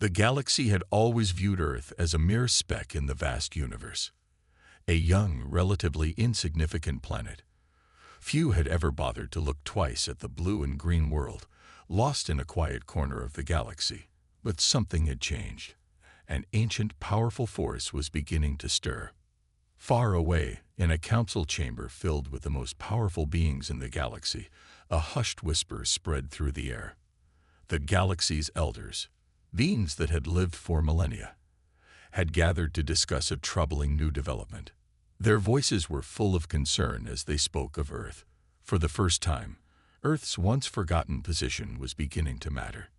The galaxy had always viewed Earth as a mere speck in the vast universe, a young, relatively insignificant planet. Few had ever bothered to look twice at the blue and green world, lost in a quiet corner of the galaxy. But something had changed. An ancient, powerful force was beginning to stir. Far away, in a council chamber filled with the most powerful beings in the galaxy, a hushed whisper spread through the air. The galaxy's elders, beings that had lived for millennia, had gathered to discuss a troubling new development. Their voices were full of concern as they spoke of Earth. For the first time, Earth's once-forgotten position was beginning to matter.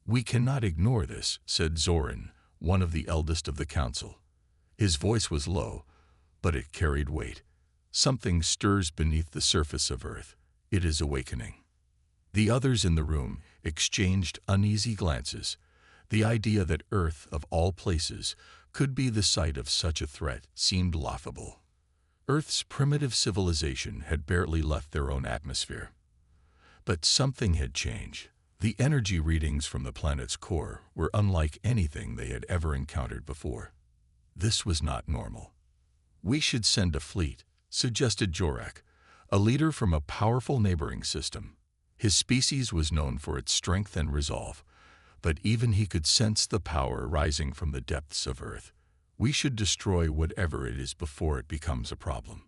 "We cannot ignore this," said Zoran, one of the eldest of the council. His voice was low, but it carried weight. "Something stirs beneath the surface of Earth. It is awakening." The others in the room exchanged uneasy glances. The idea that Earth, of all places, could be the site of such a threat seemed laughable. Earth's primitive civilization had barely left their own atmosphere. But something had changed. The energy readings from the planet's core were unlike anything they had ever encountered before. This was not normal. "We should send a fleet," suggested Jorak, a leader from a powerful neighboring system. His species was known for its strength and resolve, but even he could sense the power rising from the depths of Earth. "We should destroy whatever it is before it becomes a problem."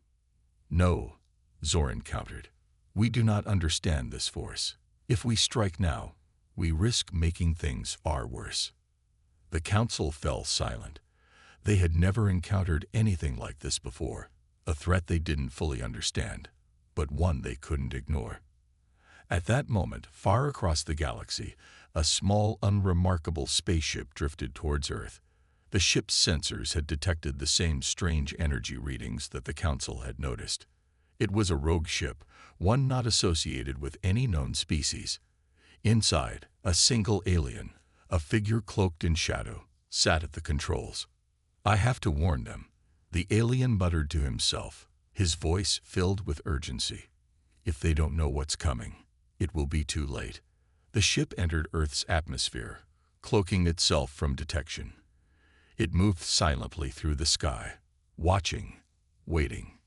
"No," Zoran countered. "We do not understand this force. If we strike now, we risk making things far worse." The council fell silent. They had never encountered anything like this before, a threat they didn't fully understand, but one they couldn't ignore. At that moment, far across the galaxy, a small, unremarkable spaceship drifted towards Earth. The ship's sensors had detected the same strange energy readings that the council had noticed. It was a rogue ship, one not associated with any known species. Inside, a single alien, a figure cloaked in shadow, sat at the controls. "I have to warn them," the alien muttered to himself, his voice filled with urgency. "If they don't know what's coming, it will be too late." The ship entered Earth's atmosphere, cloaking itself from detection. It moved silently through the sky, watching, waiting.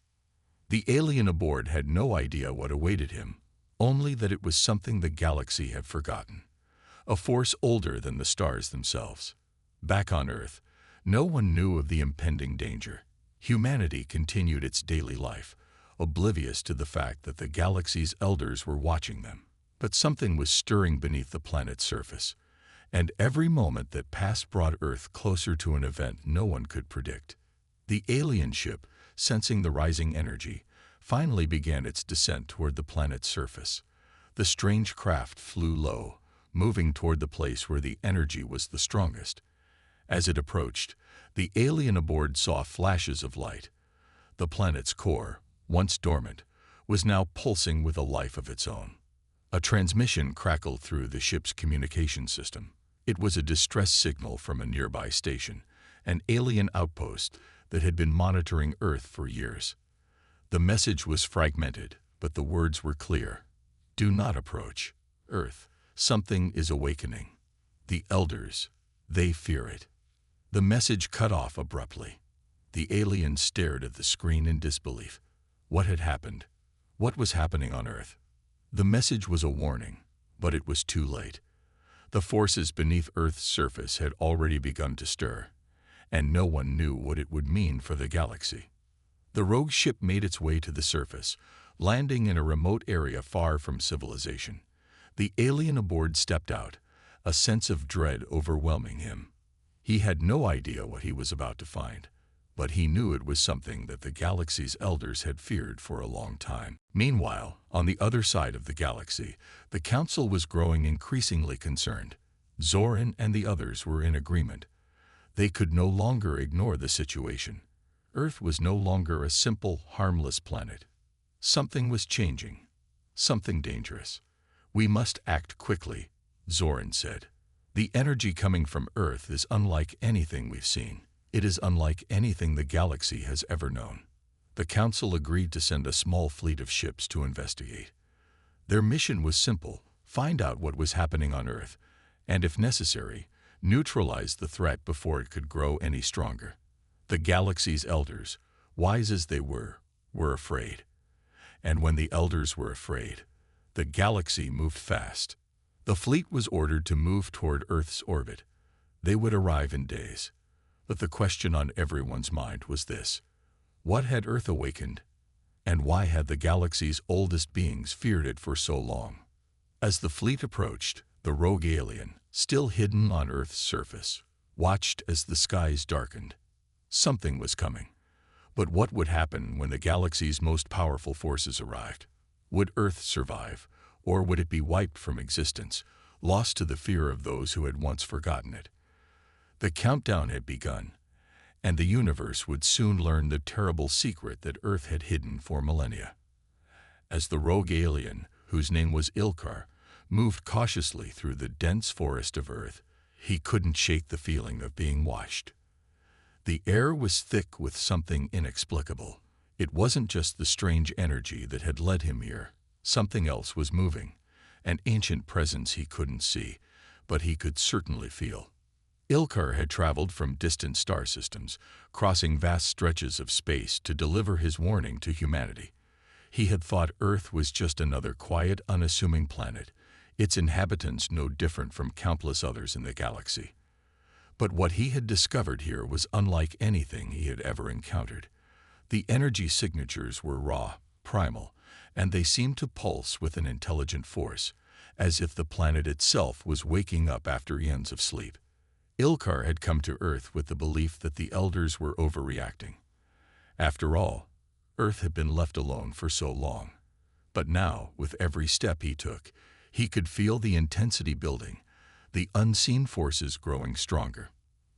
The alien aboard had no idea what awaited him, only that it was something the galaxy had forgotten, a force older than the stars themselves. Back on Earth, no one knew of the impending danger. Humanity continued its daily life, oblivious to the fact that the galaxy's elders were watching them. But something was stirring beneath the planet's surface, and every moment that passed brought Earth closer to an event no one could predict. The alien ship, sensing the rising energy, finally began its descent toward the planet's surface. The strange craft flew low, moving toward the place where the energy was the strongest. As it approached, the alien aboard saw flashes of light. The planet's core, once dormant, was now pulsing with a life of its own. A transmission crackled through the ship's communication system. It was a distress signal from a nearby station, an alien outpost that had been monitoring Earth for years. The message was fragmented, but the words were clear. "Do not approach, Earth. Something is awakening. The elders, they fear it." The message cut off abruptly. The alien stared at the screen in disbelief. What had happened? What was happening on Earth? The message was a warning, but it was too late. The forces beneath Earth's surface had already begun to stir, and no one knew what it would mean for the galaxy. The rogue ship made its way to the surface, landing in a remote area far from civilization. The alien aboard stepped out, a sense of dread overwhelming him. He had no idea what he was about to find, but he knew it was something that the galaxy's elders had feared for a long time. Meanwhile, on the other side of the galaxy, the council was growing increasingly concerned. Zoran and the others were in agreement. They could no longer ignore the situation. Earth was no longer a simple, harmless planet. Something was changing, something dangerous. "We must act quickly," Zoran said. "The energy coming from Earth is unlike anything we've seen. It is unlike anything the galaxy has ever known." The council agreed to send a small fleet of ships to investigate. Their mission was simple: find out what was happening on Earth, and if necessary, neutralized the threat before it could grow any stronger. The galaxy's elders, wise as they were afraid. And when the elders were afraid, the galaxy moved fast. The fleet was ordered to move toward Earth's orbit. They would arrive in days. But the question on everyone's mind was this: what had Earth awakened? And why had the galaxy's oldest beings feared it for so long? As the fleet approached, the rogue alien, still hidden on Earth's surface, watched as the skies darkened. Something was coming. But what would happen when the galaxy's most powerful forces arrived? Would Earth survive, or would it be wiped from existence, lost to the fear of those who had once forgotten it? The countdown had begun, and the universe would soon learn the terrible secret that Earth had hidden for millennia. As the rogue alien, whose name was Ilkar, moved cautiously through the dense forest of Earth, he couldn't shake the feeling of being watched. The air was thick with something inexplicable. It wasn't just the strange energy that had led him here. Something else was moving, an ancient presence he couldn't see, but he could certainly feel. Ilkar had traveled from distant star systems, crossing vast stretches of space to deliver his warning to humanity. He had thought Earth was just another quiet, unassuming planet, its inhabitants no different from countless others in the galaxy. But what he had discovered here was unlike anything he had ever encountered. The energy signatures were raw, primal, and they seemed to pulse with an intelligent force, as if the planet itself was waking up after eons of sleep. Ilkar had come to Earth with the belief that the elders were overreacting. After all, Earth had been left alone for so long. But now, with every step he took, he could feel the intensity building, the unseen forces growing stronger.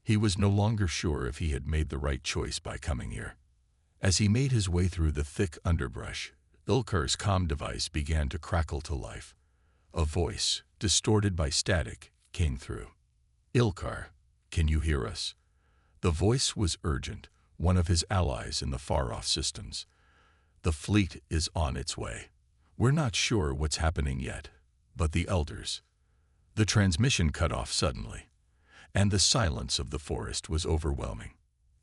He was no longer sure if he had made the right choice by coming here. As he made his way through the thick underbrush, Ilkar's comm device began to crackle to life. A voice, distorted by static, came through. "Ilkar, can you hear us?" The voice was urgent, one of his allies in the far-off systems. "The fleet is on its way. We're not sure what's happening yet, but the elders..." The transmission cut off suddenly, and the silence of the forest was overwhelming.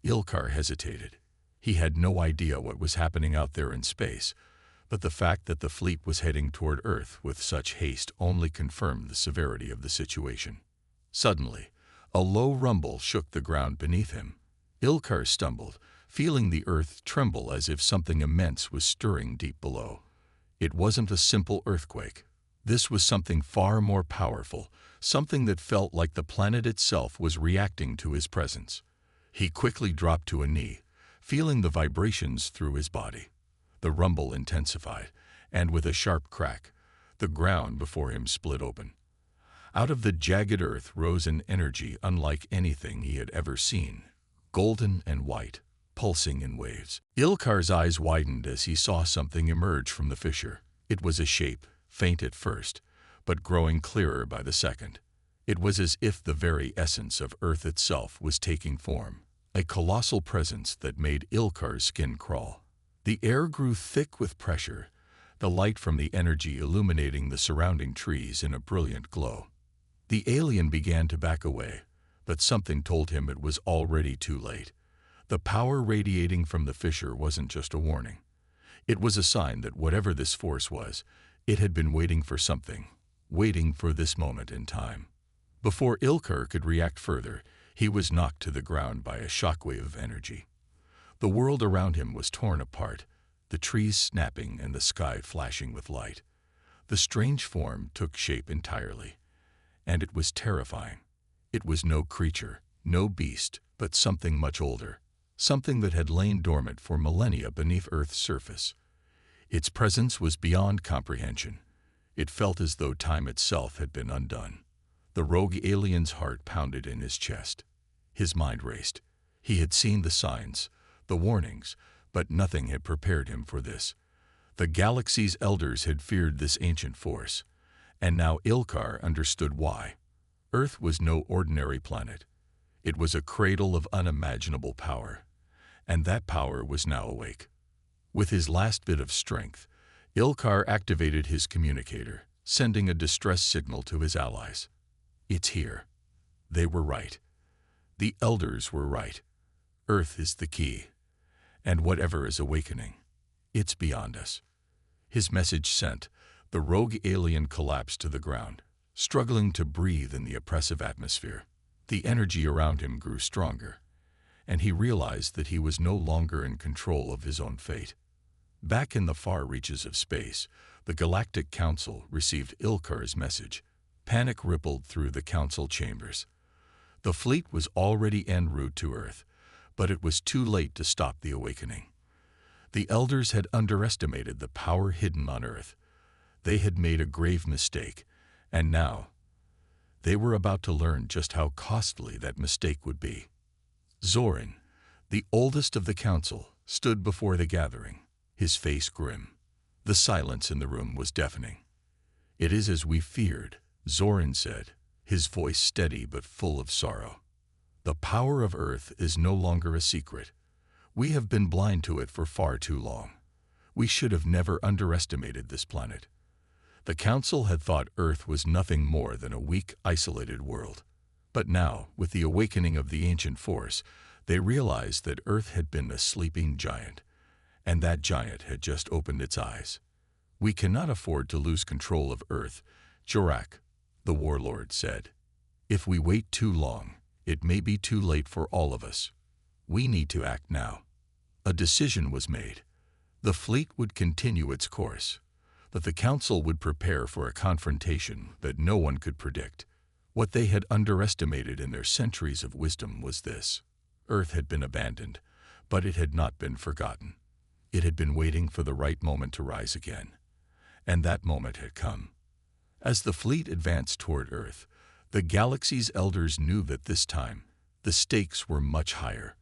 Ilkar hesitated. He had no idea what was happening out there in space, but the fact that the fleet was heading toward Earth with such haste only confirmed the severity of the situation. Suddenly, a low rumble shook the ground beneath him. Ilkar stumbled, feeling the earth tremble as if something immense was stirring deep below. It wasn't a simple earthquake. This was something far more powerful, something that felt like the planet itself was reacting to his presence. He quickly dropped to a knee, feeling the vibrations through his body. The rumble intensified, and with a sharp crack, the ground before him split open. Out of the jagged earth rose an energy unlike anything he had ever seen, golden and white, pulsing in waves. Ilkar's eyes widened as he saw something emerge from the fissure. It was a shape, faint at first, but growing clearer by the second. It was as if the very essence of Earth itself was taking form, a colossal presence that made Ilkar's skin crawl. The air grew thick with pressure, the light from the energy illuminating the surrounding trees in a brilliant glow. The alien began to back away, but something told him it was already too late. The power radiating from the fissure wasn't just a warning. It was a sign that whatever this force was, it had been waiting for something, waiting for this moment in time. Before Ilkar could react further, he was knocked to the ground by a shockwave of energy. The world around him was torn apart, the trees snapping and the sky flashing with light. The strange form took shape entirely, and it was terrifying. It was no creature, no beast, but something much older, something that had lain dormant for millennia beneath Earth's surface. Its presence was beyond comprehension. It felt as though time itself had been undone. The rogue alien's heart pounded in his chest. His mind raced. He had seen the signs, the warnings, but nothing had prepared him for this. The galaxy's elders had feared this ancient force, and now Ilkar understood why. Earth was no ordinary planet. It was a cradle of unimaginable power, and that power was now awake. With his last bit of strength, Ilkar activated his communicator, sending a distress signal to his allies. "It's here. They were right. The elders were right. Earth is the key. And whatever is awakening, it's beyond us. His message sent, the rogue alien collapsed to the ground, struggling to breathe in the oppressive atmosphere. The energy around him grew stronger, and he realized that he was no longer in control of his own fate. Back in the far reaches of space, the Galactic Council received Ilkar's message. Panic rippled through the council chambers. The fleet was already en route to Earth, but it was too late to stop the awakening. The elders had underestimated the power hidden on Earth. They had made a grave mistake, and now they were about to learn just how costly that mistake would be. Zorin, the oldest of the council, stood before the gathering, his face grim. The silence in the room was deafening. "It is as we feared," Zorin said, his voice steady but full of sorrow. "The power of Earth is no longer a secret. We have been blind to it for far too long. We should have never underestimated this planet." The council had thought Earth was nothing more than a weak, isolated world. But now, with the awakening of the ancient force, they realized that Earth had been a sleeping giant, and that giant had just opened its eyes. "We cannot afford to lose control of Earth," Jorak, the warlord, said. "If we wait too long, it may be too late for all of us. We need to act now." A decision was made. The fleet would continue its course, but the council would prepare for a confrontation that no one could predict. What they had underestimated in their centuries of wisdom was this: Earth had been abandoned, but it had not been forgotten. It had been waiting for the right moment to rise again. And that moment had come. As the fleet advanced toward Earth, the galaxy's elders knew that this time, the stakes were much higher.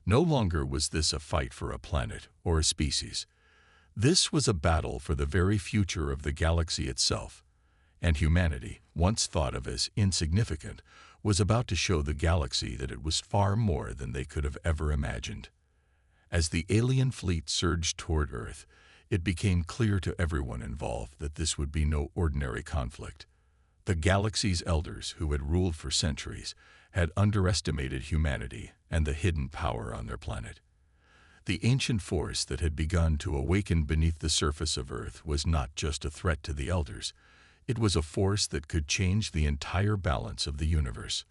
No longer was this a fight for a planet or a species. This was a battle for the very future of the galaxy itself. And humanity, once thought of as insignificant, was about to show the galaxy that it was far more than they could have ever imagined. As the alien fleet surged toward Earth, it became clear to everyone involved that this would be no ordinary conflict. The galaxy's elders, who had ruled for centuries, had underestimated humanity and the hidden power on their planet. The ancient force that had begun to awaken beneath the surface of Earth was not just a threat to the elders. It was a force that could change the entire balance of the universe.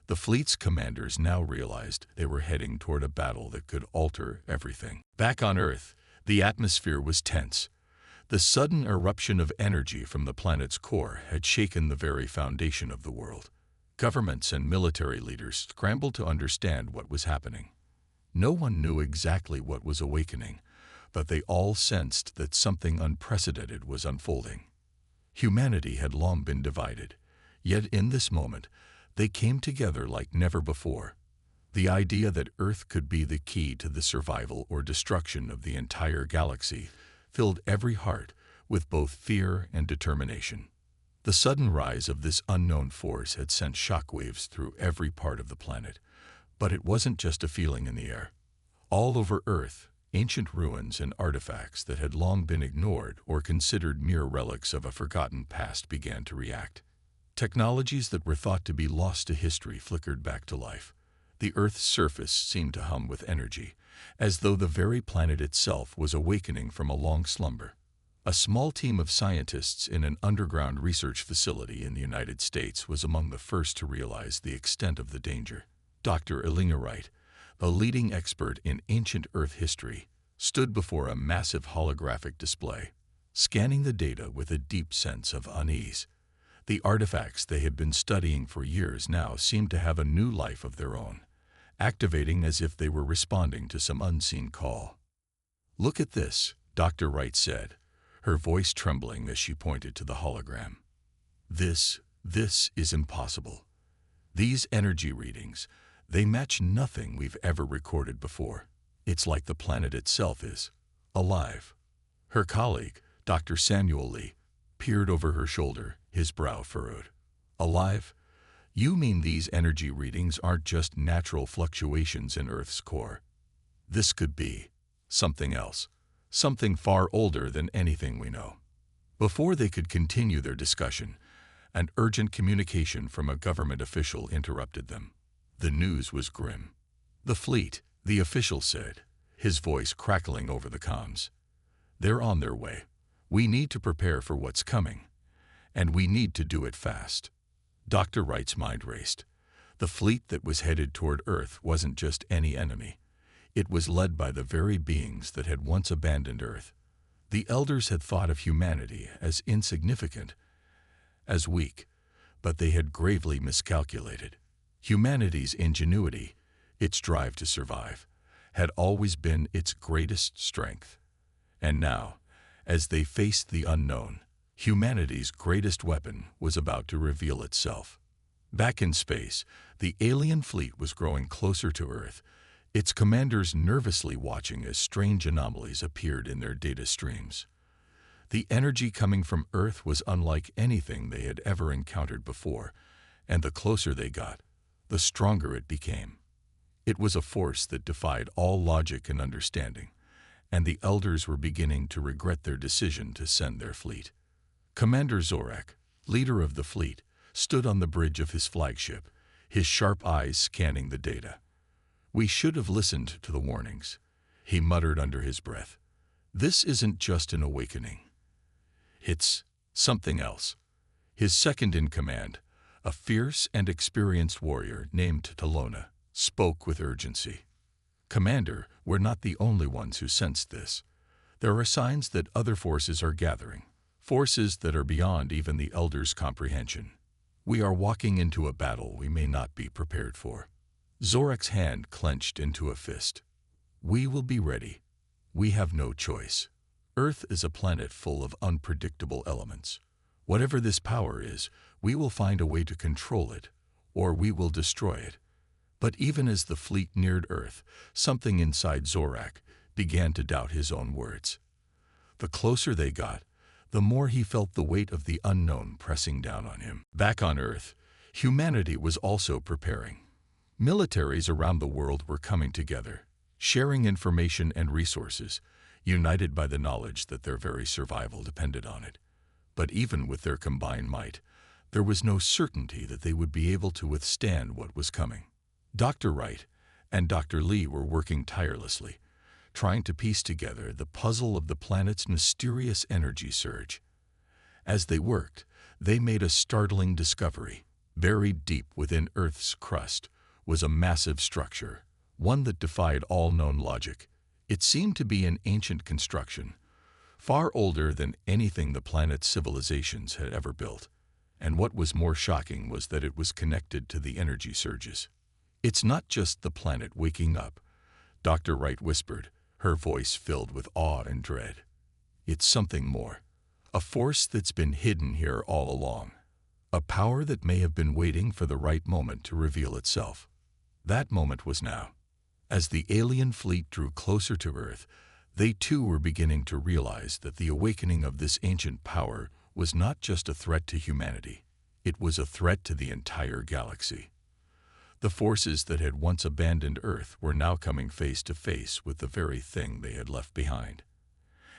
The fleet's commanders now realized they were heading toward a battle that could alter everything. Back on Earth, the atmosphere was tense. The sudden eruption of energy from the planet's core had shaken the very foundation of the world. Governments and military leaders scrambled to understand what was happening. No one knew exactly what was awakening, but they all sensed that something unprecedented was unfolding. Humanity had long been divided, yet in this moment, they came together like never before. The idea that Earth could be the key to the survival or destruction of the entire galaxy filled every heart with both fear and determination. The sudden rise of this unknown force had sent shockwaves through every part of the planet, but it wasn't just a feeling in the air. All over Earth, ancient ruins and artifacts that had long been ignored or considered mere relics of a forgotten past began to react. Technologies that were thought to be lost to history flickered back to life. The Earth's surface seemed to hum with energy, as though the very planet itself was awakening from a long slumber. A small team of scientists in an underground research facility in the United States was among the first to realize the extent of the danger. Dr. Elinga Wright, a leading expert in ancient Earth history, stood before a massive holographic display, scanning the data with a deep sense of unease. The artifacts they had been studying for years now seemed to have a new life of their own, activating as if they were responding to some unseen call. "Look at this," Dr. Wright said, her voice trembling as she pointed to the hologram. This is impossible. These energy readings, they match nothing we've ever recorded before. It's like the planet itself is alive." Her colleague, Dr. Samuel Lee, peered over her shoulder, his brow furrowed. "Alive? You mean these energy readings aren't just natural fluctuations in Earth's core? This could be something else, something far older than anything we know." Before they could continue their discussion, An urgent communication from a government official interrupted them. The news was grim. "The fleet," the official said, his voice crackling over the comms. "They're on their way. We need to prepare for what's coming. And we need to do it fast." Dr. Wright's mind raced. The fleet that was headed toward Earth wasn't just any enemy. It was led by the very beings that had once abandoned Earth. The elders had thought of humanity as insignificant, as weak, but they had gravely miscalculated. Humanity's ingenuity, its drive to survive, had always been its greatest strength. And now, as they faced the unknown, humanity's greatest weapon was about to reveal itself. Back in space, the alien fleet was growing closer to Earth, its commanders nervously watching as strange anomalies appeared in their data streams. The energy coming from Earth was unlike anything they had ever encountered before, and the closer they got, the stronger it became. It was a force that defied all logic and understanding, and the elders were beginning to regret their decision to send their fleet. Commander Zorak, leader of the fleet, stood on the bridge of his flagship, his sharp eyes scanning the data. "We should have listened to the warnings," he muttered under his breath. "This isn't just an awakening. It's something else." His second-in-command, a fierce and experienced warrior named Talona, spoke with urgency. "Commander, we're not the only ones who sensed this. There are signs that other forces are gathering, forces that are beyond even the elders' comprehension. We are walking into a battle we may not be prepared for." Zorak's hand clenched into a fist. "We will be ready. We have no choice. Earth is a planet full of unpredictable elements. Whatever this power is, we will find a way to control it, or we will destroy it." But even as the fleet neared Earth, something inside Zorak began to doubt his own words. The closer they got, the more he felt the weight of the unknown pressing down on him. Back on Earth, humanity was also preparing. Militaries around the world were coming together, sharing information and resources, united by the knowledge that their very survival depended on it. But even with their combined might, there was no certainty that they would be able to withstand what was coming. Dr. Wright and Dr. Lee were working tirelessly, trying to piece together the puzzle of the planet's mysterious energy surge. As they worked, they made a startling discovery. Buried deep within Earth's crust was a massive structure, one that defied all known logic. It seemed to be an ancient construction, far older than anything the planet's civilizations had ever built. And what was more shocking was that it was connected to the energy surges. "It's not just the planet waking up," Dr. Wright whispered, her voice filled with awe and dread. "It's something more, a force that's been hidden here all along, a power that may have been waiting for the right moment to reveal itself." That moment was now. As the alien fleet drew closer to Earth, they too were beginning to realize that the awakening of this ancient power was not just a threat to humanity, it was a threat to the entire galaxy. The forces that had once abandoned Earth were now coming face to face with the very thing they had left behind.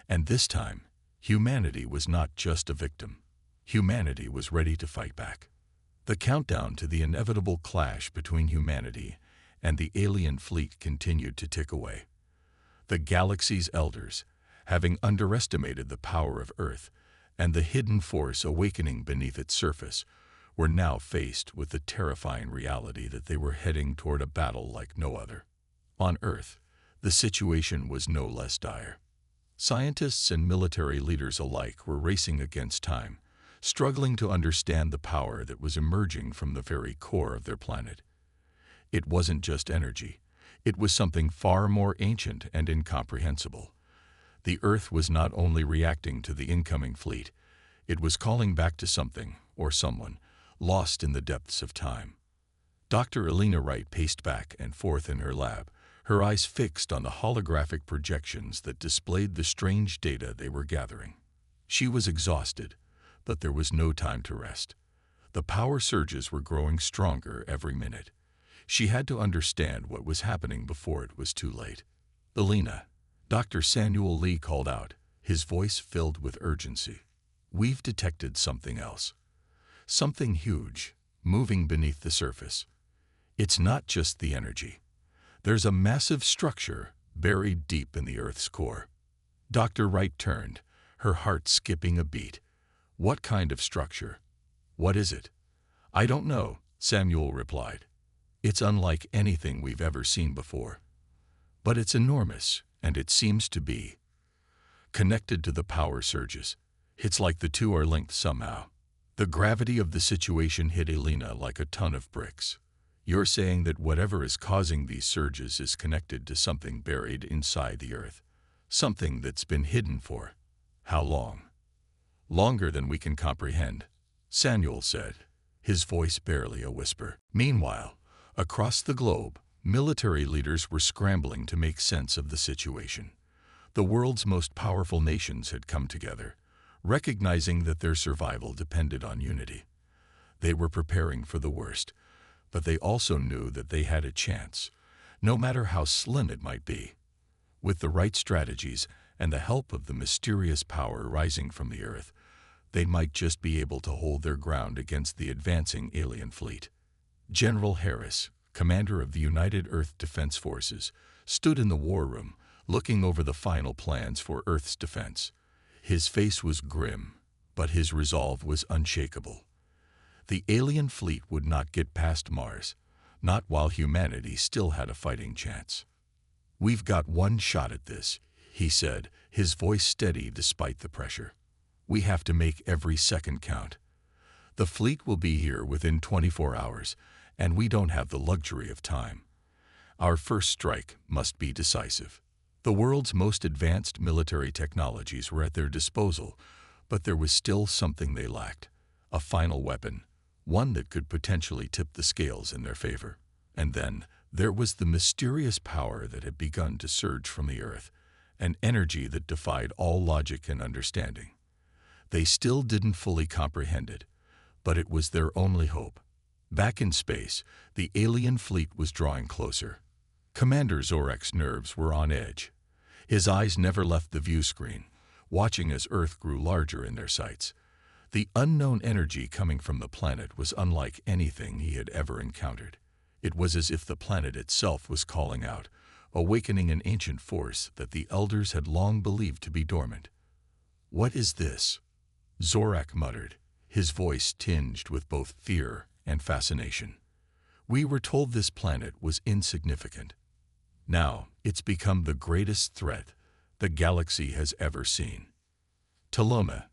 And this time, humanity was not just a victim. Humanity was ready to fight back. The countdown to the inevitable clash between humanity and the alien fleet continued to tick away. The galaxy's elders, having underestimated the power of Earth and the hidden force awakening beneath its surface, were now faced with the terrifying reality that they were heading toward a battle like no other. On Earth, the situation was no less dire. Scientists and military leaders alike were racing against time, struggling to understand the power that was emerging from the very core of their planet. It wasn't just energy. It was something far more ancient and incomprehensible. The Earth was not only reacting to the incoming fleet, it was calling back to something, or someone, lost in the depths of time. Dr. Elena Wright paced back and forth in her lab, her eyes fixed on the holographic projections that displayed the strange data they were gathering. She was exhausted, but there was no time to rest. The power surges were growing stronger every minute. She had to understand what was happening before it was too late. "Elena," Dr. Samuel Lee called out, his voice filled with urgency. "We've detected something else. something huge, moving beneath the surface. It's not just the energy. There's a massive structure buried deep in the Earth's core. Dr. Wright turned, her heart skipping a beat. What kind of structure? What is it? I don't know, Samuel replied. It's unlike anything we've ever seen before. But it's enormous, and it seems to be connected to the power surges. It's like the two are linked somehow. The gravity of the situation hit Elena like a ton of bricks. You're saying that whatever is causing these surges is connected to something buried inside the Earth. Something that's been hidden for how long? Longer than we can comprehend, Samuel said, his voice barely a whisper. Meanwhile, across the globe, military leaders were scrambling to make sense of the situation. The world's most powerful nations had come together, recognizing that their survival depended on unity. They were preparing for the worst, but they also knew that they had a chance, no matter how slim it might be. With the right strategies and the help of the mysterious power rising from the Earth, they might just be able to hold their ground against the advancing alien fleet. General Harris, commander of the United Earth Defense Forces, stood in the war room, looking over the final plans for Earth's defense. His face was grim, but his resolve was unshakable. The alien fleet would not get past Mars, not while humanity still had a fighting chance. We've got one shot at this, he said, his voice steady despite the pressure. We have to make every second count. The fleet will be here within 24 hours, and we don't have the luxury of time. Our first strike must be decisive. The world's most advanced military technologies were at their disposal, but there was still something they lacked, a final weapon, one that could potentially tip the scales in their favor. And then there was the mysterious power that had begun to surge from the Earth, an energy that defied all logic and understanding. They still didn't fully comprehend it, but it was their only hope. Back in space, the alien fleet was drawing closer. Commander Zorek's nerves were on edge. His eyes never left the view screen, watching as Earth grew larger in their sights. The unknown energy coming from the planet was unlike anything he had ever encountered. It was as if the planet itself was calling out, awakening an ancient force that the elders had long believed to be dormant. "What is this?" Zorak muttered, his voice tinged with both fear and fascination. "We were told this planet was insignificant. Now it's become the greatest threat the galaxy has ever seen." Taloma,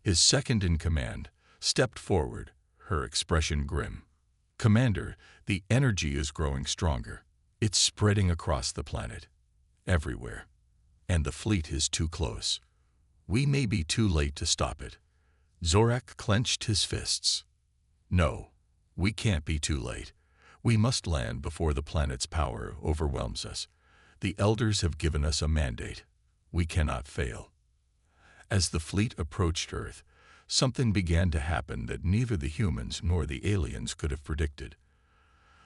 his second in command, stepped forward, her expression grim. "Commander, the energy is growing stronger. It's spreading across the planet, everywhere. And the fleet is too close. We may be too late to stop it." Zorak clenched his fists. "No, we can't be too late. We must land before the planet's power overwhelms us. The elders have given us a mandate. We cannot fail." As the fleet approached Earth, something began to happen that neither the humans nor the aliens could have predicted.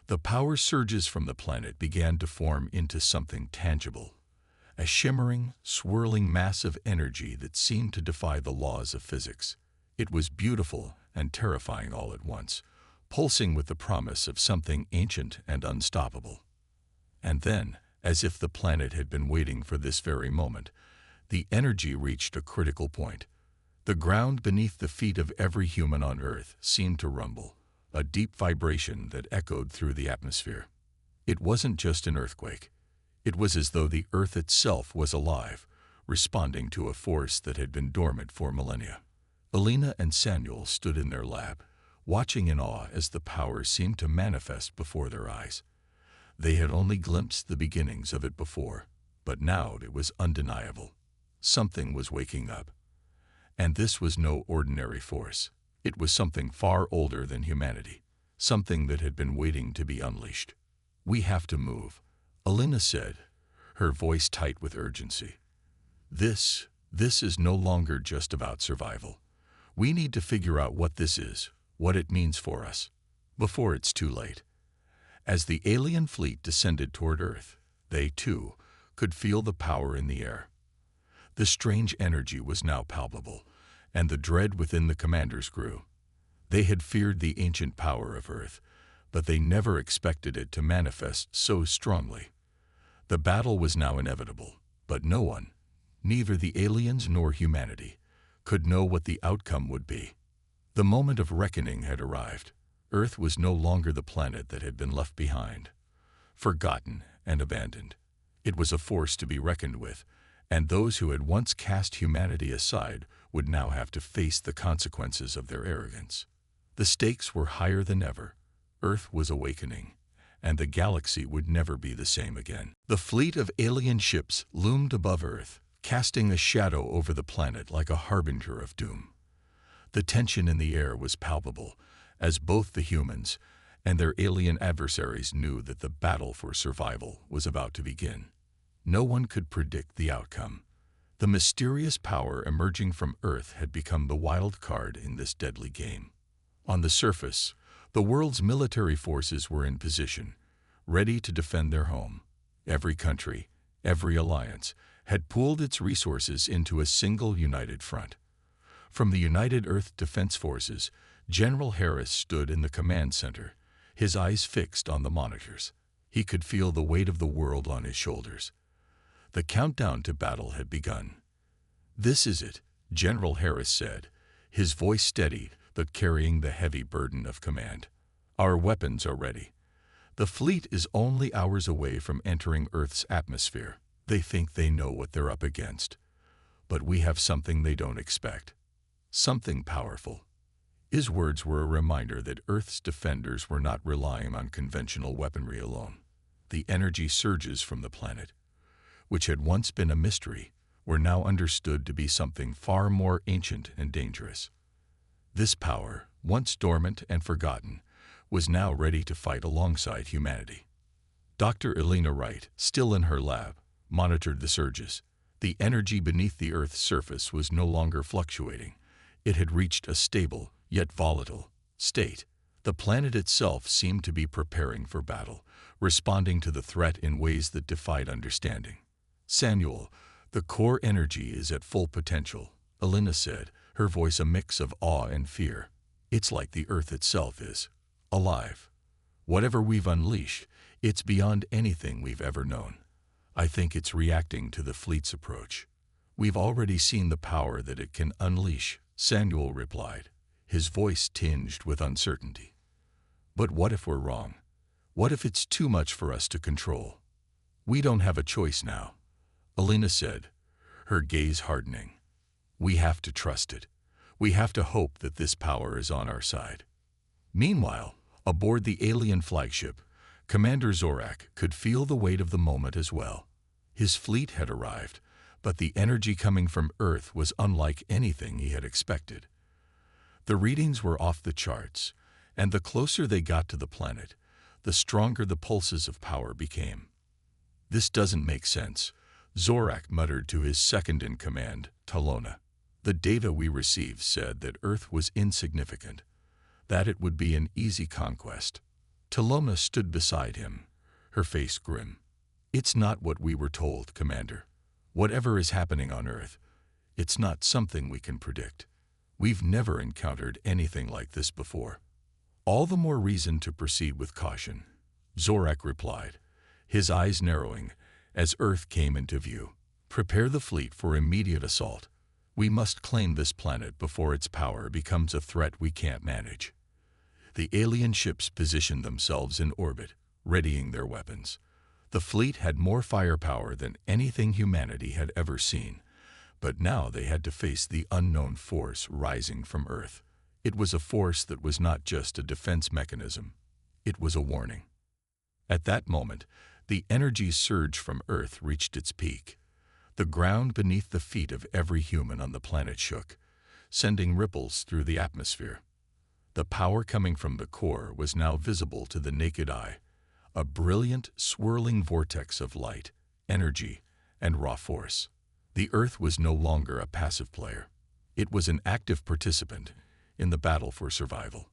The power surges from the planet began to form into something tangible, a shimmering, swirling mass of energy that seemed to defy the laws of physics. It was beautiful and terrifying all at once, pulsing with the promise of something ancient and unstoppable. And then, as if the planet had been waiting for this very moment, the energy reached a critical point. The ground beneath the feet of every human on Earth seemed to rumble, a deep vibration that echoed through the atmosphere. It wasn't just an earthquake. It was as though the Earth itself was alive, responding to a force that had been dormant for millennia. Elena and Samuel stood in their lab, watching in awe as the power seemed to manifest before their eyes. They had only glimpsed the beginnings of it before, but now it was undeniable. Something was waking up. And this was no ordinary force. It was something far older than humanity, something that had been waiting to be unleashed. "We have to move," Elena said, her voice tight with urgency. This is no longer just about survival. We need to figure out what this is, what it means for us, before it's too late." As the alien fleet descended toward Earth, they, too, could feel the power in the air. The strange energy was now palpable, and the dread within the commanders grew. They had feared the ancient power of Earth, but they never expected it to manifest so strongly. The battle was now inevitable, but no one, neither the aliens nor humanity, could know what the outcome would be. The moment of reckoning had arrived. Earth was no longer the planet that had been left behind, forgotten and abandoned. It was a force to be reckoned with, and those who had once cast humanity aside would now have to face the consequences of their arrogance. The stakes were higher than ever. Earth was awakening, and the galaxy would never be the same again. The fleet of alien ships loomed above Earth, casting a shadow over the planet like a harbinger of doom. The tension in the air was palpable, as both the humans and their alien adversaries knew that the battle for survival was about to begin. No one could predict the outcome. The mysterious power emerging from Earth had become the wild card in this deadly game. On the surface, the world's military forces were in position, ready to defend their home. Every country, every alliance, had pooled its resources into a single united front. From the United Earth Defense Forces, General Harris stood in the command center, his eyes fixed on the monitors. He could feel the weight of the world on his shoulders. The countdown to battle had begun. "This is it," General Harris said, his voice steady but carrying the heavy burden of command. "Our weapons are ready. The fleet is only hours away from entering Earth's atmosphere. They think they know what they're up against. But we have something they don't expect. Something powerful." His words were a reminder that Earth's defenders were not relying on conventional weaponry alone. The energy surges from the planet, which had once been a mystery, were now understood to be something far more ancient and dangerous. This power, once dormant and forgotten, was now ready to fight alongside humanity. Dr. Elena Wright, still in her lab, monitored the surges. The energy beneath the Earth's surface was no longer fluctuating. It had reached a stable, yet volatile, state. The planet itself seemed to be preparing for battle, responding to the threat in ways that defied understanding. "Samuel, the core energy is at full potential," Elena said, her voice a mix of awe and fear. "It's like the Earth itself is alive. Whatever we've unleashed, it's beyond anything we've ever known. I think it's reacting to the fleet's approach. We've already seen the power that it can unleash," Samuel replied, his voice tinged with uncertainty. "But what if we're wrong? What if it's too much for us to control? We don't have a choice now," Elena said, her gaze hardening. "We have to trust it. We have to hope that this power is on our side." Meanwhile, aboard the alien flagship, Commander Zorak could feel the weight of the moment as well. His fleet had arrived, but the energy coming from Earth was unlike anything he had expected. The readings were off the charts, and the closer they got to the planet, the stronger the pulses of power became. "This doesn't make sense," Zorak muttered to his second-in-command, Talona. "The data we received said that Earth was insignificant, that it would be an easy conquest." Talona stood beside him, her face grim. "It's not what we were told, Commander. Whatever is happening on Earth, it's not something we can predict. We've never encountered anything like this before." "All the more reason to proceed with caution," Zorak replied, his eyes narrowing as Earth came into view. "Prepare the fleet for immediate assault. We must claim this planet before its power becomes a threat we can't manage." The alien ships positioned themselves in orbit, readying their weapons. The fleet had more firepower than anything humanity had ever seen, but now they had to face the unknown force rising from Earth. It was a force that was not just a defense mechanism. It was a warning. At that moment, the energy surge from Earth reached its peak. The ground beneath the feet of every human on the planet shook, sending ripples through the atmosphere. The power coming from the core was now visible to the naked eye, a brilliant, swirling vortex of light, energy, and raw force. The Earth was no longer a passive player. It was an active participant in the battle for survival.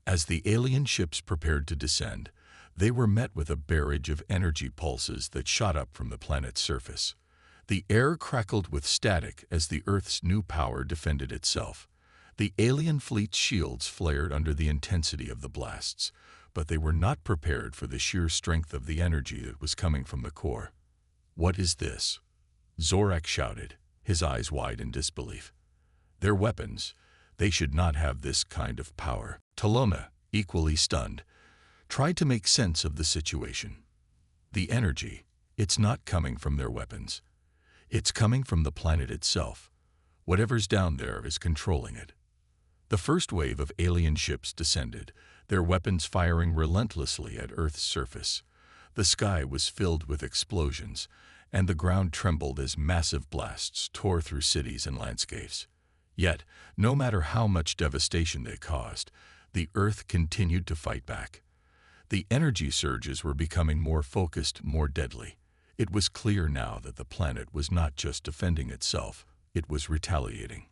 As the alien ships prepared to descend, they were met with a barrage of energy pulses that shot up from the planet's surface. The air crackled with static as the Earth's new power defended itself. The alien fleet's shields flared under the intensity of the blasts, but they were not prepared for the sheer strength of the energy that was coming from the core. "What is this?" Zorak shouted, his eyes wide in disbelief. "They're weapons. They should not have this kind of power." Taloma, equally stunned, tried to make sense of the situation. "The energy, it's not coming from their weapons. It's coming from the planet itself. Whatever's down there is controlling it." The first wave of alien ships descended, their weapons firing relentlessly at Earth's surface. The sky was filled with explosions, and the ground trembled as massive blasts tore through cities and landscapes. Yet, no matter how much devastation they caused, the Earth continued to fight back. The energy surges were becoming more focused, more deadly. It was clear now that the planet was not just defending itself, it was retaliating.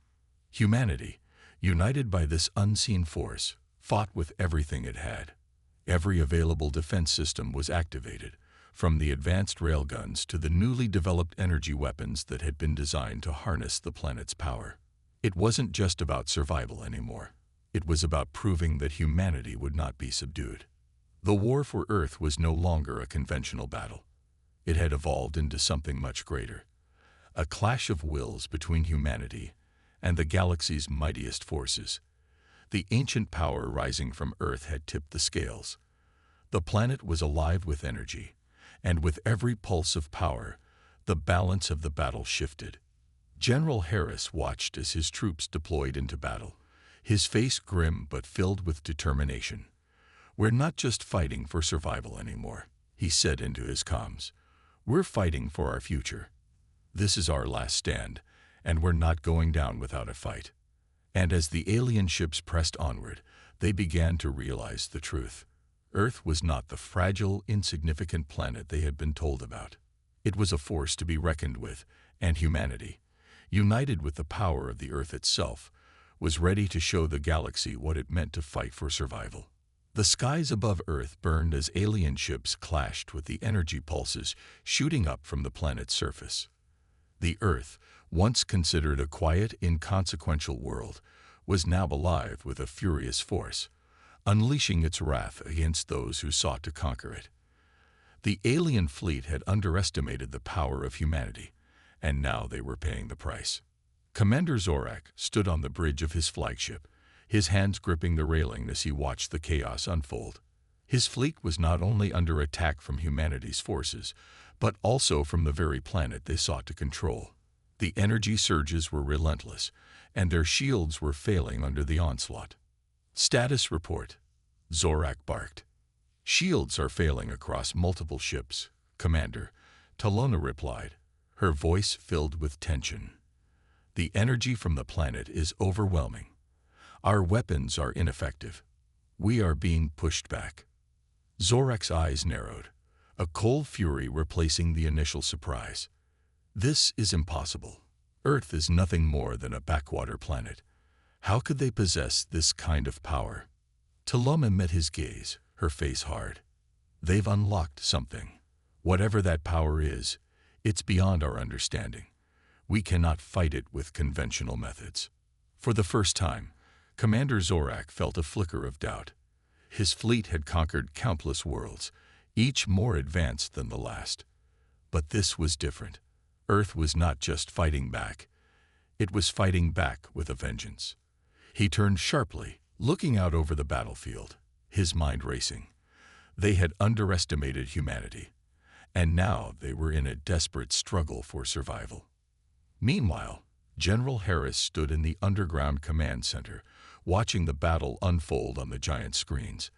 Humanity, united by this unseen force, fought with everything it had. Every available defense system was activated, from the advanced railguns to the newly developed energy weapons that had been designed to harness the planet's power. It wasn't just about survival anymore. It was about proving that humanity would not be subdued. The war for Earth was no longer a conventional battle. It had evolved into something much greater. A clash of wills between humanity and the galaxy's mightiest forces. The ancient power rising from Earth had tipped the scales. The planet was alive with energy, and with every pulse of power, the balance of the battle shifted. General Harris watched as his troops deployed into battle, his face grim but filled with determination. "We're not just fighting for survival anymore," he said into his comms. "We're fighting for our future. This is our last stand, and we're not going down without a fight." And as the alien ships pressed onward, they began to realize the truth. Earth was not the fragile, insignificant planet they had been told about. It was a force to be reckoned with, and humanity, united with the power of the Earth itself, was ready to show the galaxy what it meant to fight for survival. The skies above Earth burned as alien ships clashed with the energy pulses shooting up from the planet's surface. The Earth, once considered a quiet, inconsequential world, was now alive with a furious force, unleashing its wrath against those who sought to conquer it. The alien fleet had underestimated the power of humanity, and now they were paying the price. Commander Zorak stood on the bridge of his flagship, his hands gripping the railing as he watched the chaos unfold. His fleet was not only under attack from humanity's forces, but also from the very planet they sought to control. The energy surges were relentless, and their shields were failing under the onslaught. "Status report," Zorak barked. "Shields are failing across multiple ships, Commander," Talona replied, her voice filled with tension. "The energy from the planet is overwhelming. Our weapons are ineffective. We are being pushed back." Zorak's eyes narrowed, a cold fury replacing the initial surprise. "This is impossible. Earth is nothing more than a backwater planet. How could they possess this kind of power?" Taloma met his gaze, her face hard. "They've unlocked something. Whatever that power is, it's beyond our understanding. We cannot fight it with conventional methods." For the first time, Commander Zorak felt a flicker of doubt. His fleet had conquered countless worlds, each more advanced than the last. But this was different. Earth was not just fighting back. It was fighting back with a vengeance. He turned sharply, looking out over the battlefield, his mind racing. They had underestimated humanity, and now they were in a desperate struggle for survival. Meanwhile, General Harris stood in the underground command center, watching the battle unfold on the giant screens.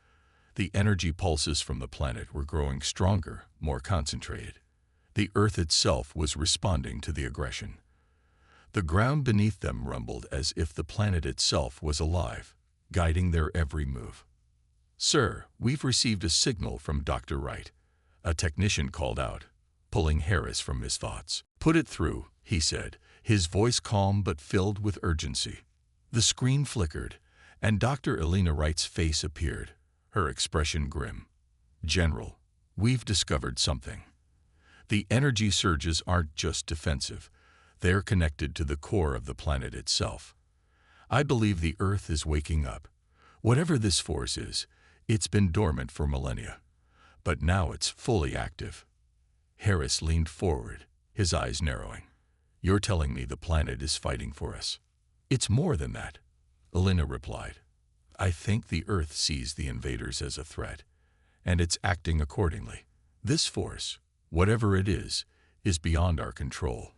The energy pulses from the planet were growing stronger, more concentrated. The Earth itself was responding to the aggression. The ground beneath them rumbled as if the planet itself was alive, guiding their every move. "Sir, we've received a signal from Dr. Wright," a technician called out, pulling Harris from his thoughts. "Put it through," he said, his voice calm but filled with urgency. The screen flickered, and Dr. Elena Wright's face appeared, her expression grim. "General, we've discovered something. The energy surges aren't just defensive. They're connected to the core of the planet itself. I believe the Earth is waking up. Whatever this force is, it's been dormant for millennia. But now it's fully active. Harris leaned forward, his eyes narrowing. You're telling me the planet is fighting for us? It's more than that, Elena replied. I think the Earth sees the invaders as a threat, and it's acting accordingly. This force, whatever it is beyond our control.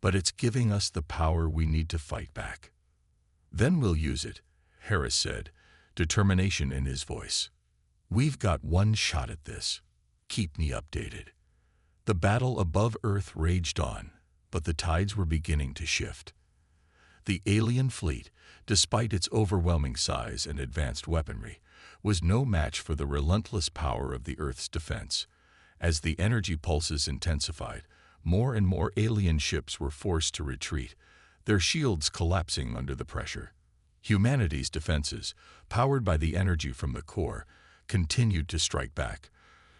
But it's giving us the power we need to fight back. Then we'll use it, Harris said, determination in his voice. We've got one shot at this. Keep me updated. The battle above Earth raged on, but the tides were beginning to shift. The alien fleet, despite its overwhelming size and advanced weaponry, was no match for the relentless power of the Earth's defense. As the energy pulses intensified, more and more alien ships were forced to retreat, their shields collapsing under the pressure. Humanity's defenses, powered by the energy from the core, continued to strike back,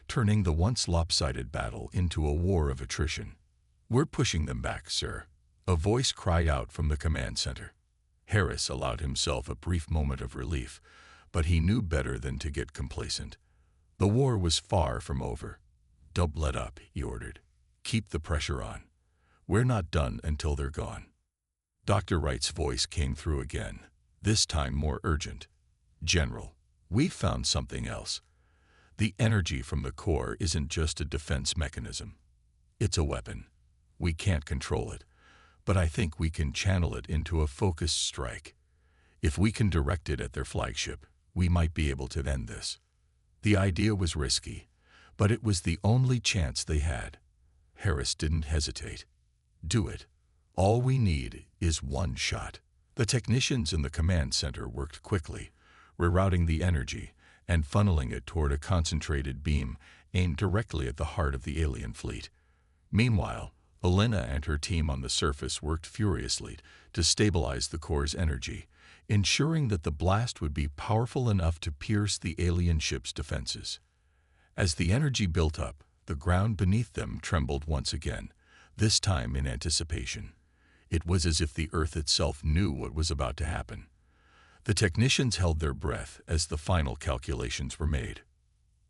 turning the once lopsided battle into a war of attrition. We're pushing them back, sir, a voice cried out from the command center. Harris allowed himself a brief moment of relief, but he knew better than to get complacent. The war was far from over. Don't let up, he ordered. Keep the pressure on. We're not done until they're gone. Dr. Wright's voice came through again, this time more urgent. General, we've found something else. The energy from the core isn't just a defense mechanism. It's a weapon. We can't control it, but I think we can channel it into a focused strike. If we can direct it at their flagship, we might be able to end this. The idea was risky, but it was the only chance they had. Harris didn't hesitate. Do it. All we need is one shot. The technicians in the command center worked quickly, rerouting the energy and funneling it toward a concentrated beam aimed directly at the heart of the alien fleet. Meanwhile, Elena and her team on the surface worked furiously to stabilize the core's energy, ensuring that the blast would be powerful enough to pierce the alien ship's defenses. As the energy built up, the ground beneath them trembled once again, this time in anticipation. It was as if the Earth itself knew what was about to happen. The technicians held their breath as the final calculations were made.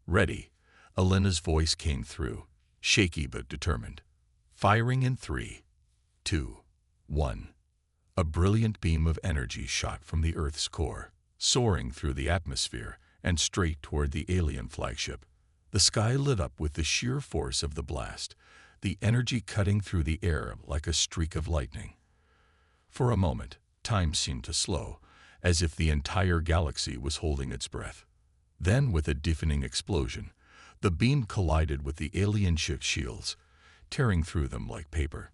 Ready, Elena's voice came through, shaky but determined. Firing in 3, 2, 1. A brilliant beam of energy shot from the Earth's core, soaring through the atmosphere and straight toward the alien flagship. The sky lit up with the sheer force of the blast, the energy cutting through the air like a streak of lightning. For a moment, time seemed to slow, as if the entire galaxy was holding its breath. Then, with a deafening explosion, the beam collided with the alien ship's shields, tearing through them like paper.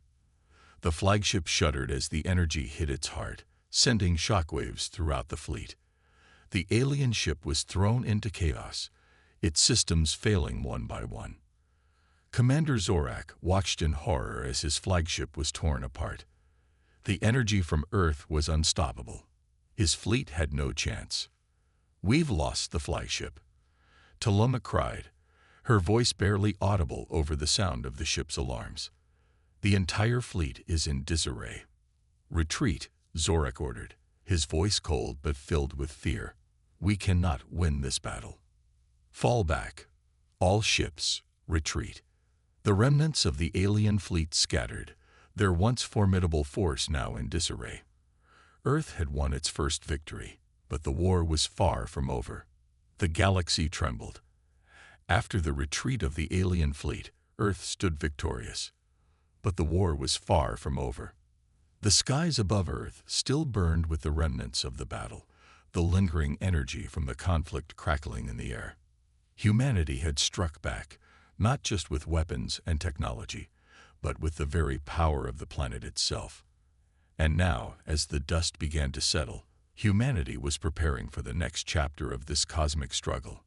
The flagship shuddered as the energy hit its heart, sending shockwaves throughout the fleet. The alien ship was thrown into chaos, its systems failing one by one. Commander Zorak watched in horror as his flagship was torn apart. The energy from Earth was unstoppable. His fleet had no chance. We've lost the flagship, Taloma cried, her voice barely audible over the sound of the ship's alarms. The entire fleet is in disarray. Retreat, Zorak ordered, his voice cold but filled with fear. We cannot win this battle. Fall back. All ships, retreat. The remnants of the alien fleet scattered, their once formidable force now in disarray. Earth had won its first victory, but the war was far from over. The galaxy trembled. After the retreat of the alien fleet, Earth stood victorious. But the war was far from over. The skies above Earth still burned with the remnants of the battle, the lingering energy from the conflict crackling in the air. Humanity had struck back, not just with weapons and technology, but with the very power of the planet itself. And now, as the dust began to settle, humanity was preparing for the next chapter of this cosmic struggle.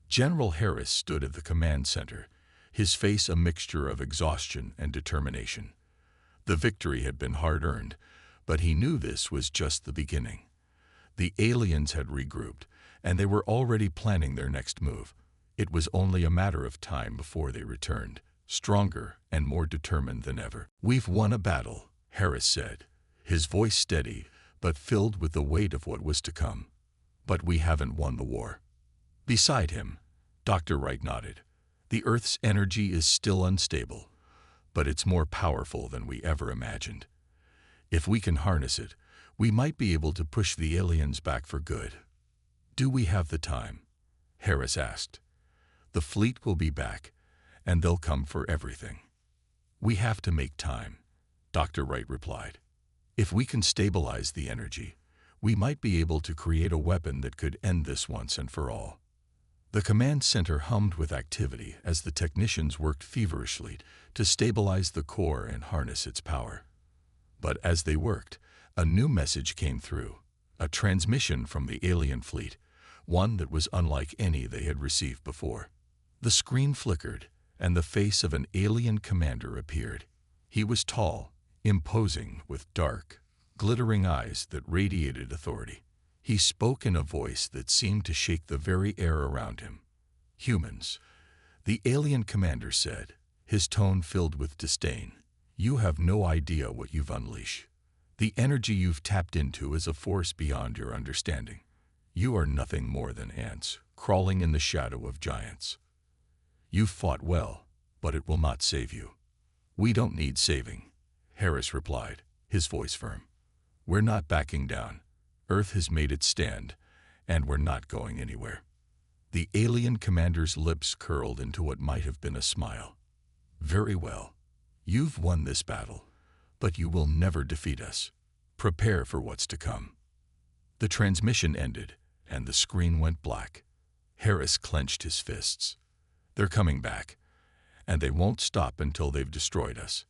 General Harris stood at the command center, his face a mixture of exhaustion and determination. The victory had been hard-earned, but he knew this was just the beginning. The aliens had regrouped, and they were already planning their next move. It was only a matter of time before they returned, stronger and more determined than ever. We've won a battle, Harris said, his voice steady but filled with the weight of what was to come. But we haven't won the war. Beside him, Dr. Wright nodded. The Earth's energy is still unstable, but it's more powerful than we ever imagined. If we can harness it, we might be able to push the aliens back for good. Do we have the time? Harris asked. The fleet will be back, and they'll come for everything. We have to make time, Dr. Wright replied. If we can stabilize the energy, we might be able to create a weapon that could end this once and for all. The command center hummed with activity as the technicians worked feverishly to stabilize the core and harness its power. But as they worked, a new message came through, a transmission from the alien fleet, one that was unlike any they had received before. The screen flickered, and the face of an alien commander appeared. He was tall, imposing, with dark, glittering eyes that radiated authority. He spoke in a voice that seemed to shake the very air around him. "Humans," the alien commander said, his tone filled with disdain. "You have no idea what you've unleashed. The energy you've tapped into is a force beyond your understanding. You are nothing more than ants, crawling in the shadow of giants. You've fought well, but it will not save you." "We don't need saving," Harris replied, his voice firm. "We're not backing down. Earth has made its stand, and we're not going anywhere." The alien commander's lips curled into what might have been a smile. "Very well. You've won this battle, but you will never defeat us. Prepare for what's to come." The transmission ended, and the screen went black. Harris clenched his fists. "They're coming back, and they won't stop until they've destroyed us.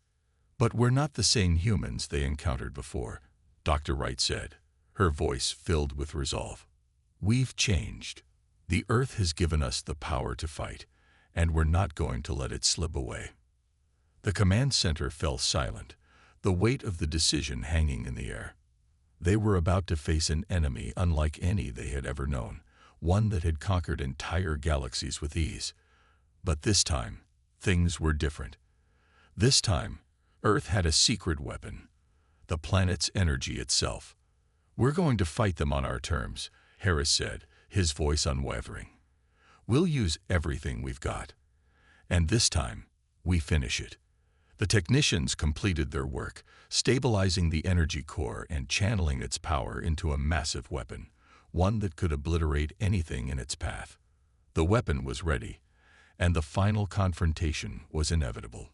But we're not the same humans they encountered before," Dr. Wright said, her voice filled with resolve. "We've changed. The Earth has given us the power to fight, and we're not going to let it slip away." The command center fell silent, the weight of the decision hanging in the air. They were about to face an enemy unlike any they had ever known, one that had conquered entire galaxies with ease. But this time, things were different. This time, Earth had a secret weapon, the planet's energy itself. "We're going to fight them on our terms," Harris said, his voice unwavering. "We'll use everything we've got. And this time, we finish it." The technicians completed their work, stabilizing the energy core and channeling its power into a massive weapon, one that could obliterate anything in its path. The weapon was ready, and the final confrontation was inevitable.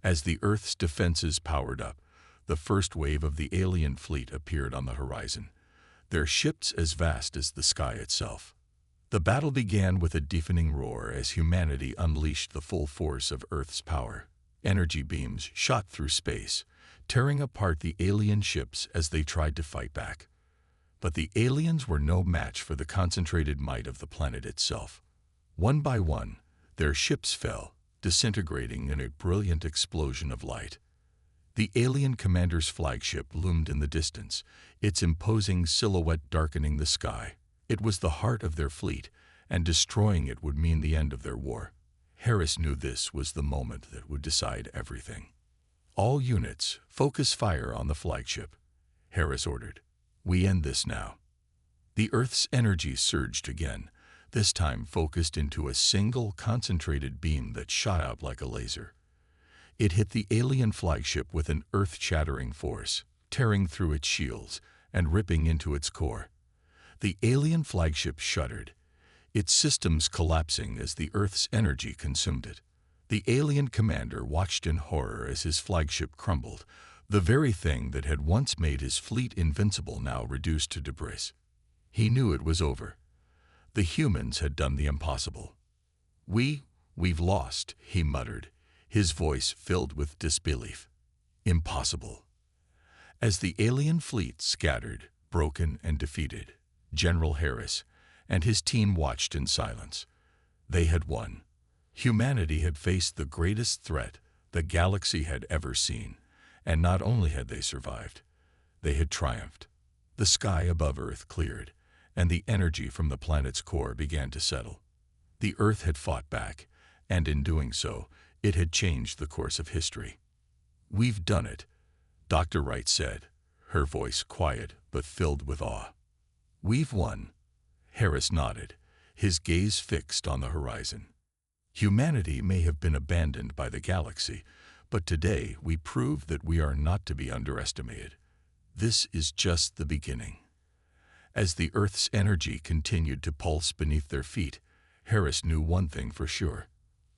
As the Earth's defenses powered up, the first wave of the alien fleet appeared on the horizon, their ships as vast as the sky itself. The battle began with a deafening roar as humanity unleashed the full force of Earth's power. Energy beams shot through space, tearing apart the alien ships as they tried to fight back. But the aliens were no match for the concentrated might of the planet itself. One by one, their ships fell, disintegrating in a brilliant explosion of light. The alien commander's flagship loomed in the distance, its imposing silhouette darkening the sky. It was the heart of their fleet, and destroying it would mean the end of their war. Harris knew this was the moment that would decide everything. "All units, focus fire on the flagship," Harris ordered. "We end this now." The Earth's energy surged again, this time focused into a single concentrated beam that shot out like a laser. It hit the alien flagship with an earth-shattering force, tearing through its shields and ripping into its core. The alien flagship shuddered, its systems collapsing as the Earth's energy consumed it. The alien commander watched in horror as his flagship crumbled, the very thing that had once made his fleet invincible now reduced to debris. He knew it was over. The humans had done the impossible. We've lost," he muttered, his voice filled with disbelief. "Impossible." As the alien fleet scattered, broken and defeated, General Harris and his team watched in silence. They had won. Humanity had faced the greatest threat the galaxy had ever seen, and not only had they survived, they had triumphed. The sky above Earth cleared, and the energy from the planet's core began to settle. The Earth had fought back, and in doing so, it had changed the course of history. "We've done it," Dr. Wright said, her voice quiet but filled with awe. "We've won." Harris nodded, his gaze fixed on the horizon. "Humanity may have been abandoned by the galaxy, but today we prove that we are not to be underestimated. This is just the beginning." As the Earth's energy continued to pulse beneath their feet, Harris knew one thing for sure: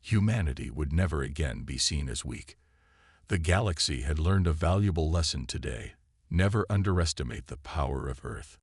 humanity would never again be seen as weak. The galaxy had learned a valuable lesson today: never underestimate the power of Earth.